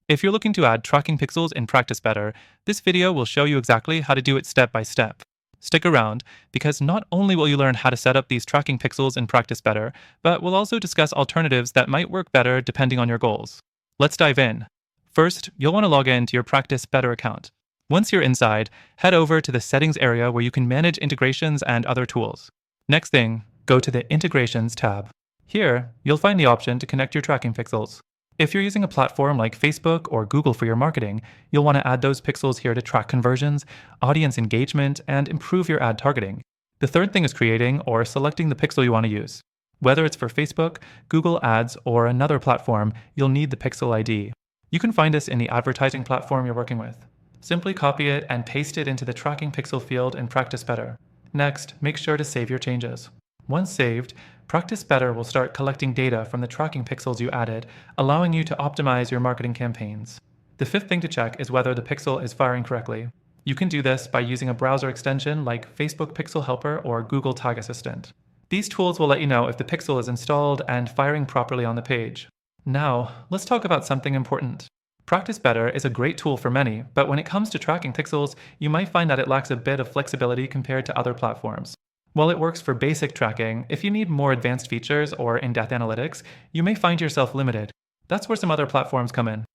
If you're looking to add tracking pixels in Practice Better, this video will show you exactly how to do it step by step. Stick around, because not only will you learn how to set up these tracking pixels in Practice Better, but we'll also discuss alternatives that might work better depending on your goals. Let's dive in. First, you'll want to log in to your Practice Better account. Once you're inside, head over to the Settings area where you can manage integrations and other tools. Next thing, go to the Integrations tab. Here, you'll find the option to connect your tracking pixels. If you're using a platform like Facebook or Google for your marketing, you'll want to add those pixels here to track conversions, audience engagement, and improve your ad targeting. The third thing is creating or selecting the pixel you want to use. Whether it's for Facebook, Google Ads, or another platform, you'll need the pixel ID. You can find this in the advertising platform you're working with. Simply copy it and paste it into the tracking pixel field in Practice Better. Next, make sure to save your changes. Once saved, Practice Better will start collecting data from the tracking pixels you added, allowing you to optimize your marketing campaigns. The fifth thing to check is whether the pixel is firing correctly. You can do this by using a browser extension like Facebook Pixel Helper or Google Tag Assistant. These tools will let you know if the pixel is installed and firing properly on the page. Now, let's talk about something important. Practice Better is a great tool for many, but when it comes to tracking pixels, you might find that it lacks a bit of flexibility compared to other platforms. While it works for basic tracking, if you need more advanced features or in-depth analytics, you may find yourself limited. That's where some other platforms come in.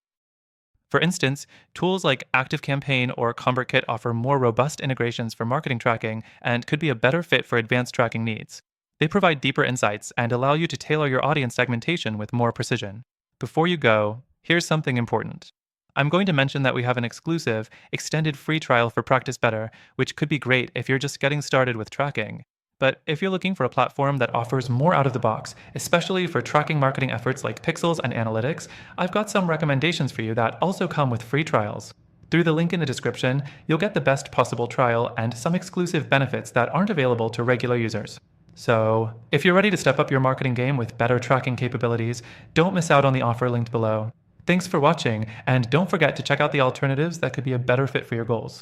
For instance, tools like ActiveCampaign or ConvertKit offer more robust integrations for marketing tracking and could be a better fit for advanced tracking needs. They provide deeper insights and allow you to tailor your audience segmentation with more precision. Before you go, here's something important. I'm going to mention that we have an exclusive, extended free trial for Practice Better, which could be great if you're just getting started with tracking. But if you're looking for a platform that offers more out of the box, especially for tracking marketing efforts like pixels and analytics, I've got some recommendations for you that also come with free trials. Through the link in the description, you'll get the best possible trial and some exclusive benefits that aren't available to regular users. So, if you're ready to step up your marketing game with better tracking capabilities, don't miss out on the offer linked below. Thanks for watching, and don't forget to check out the alternatives that could be a better fit for your goals.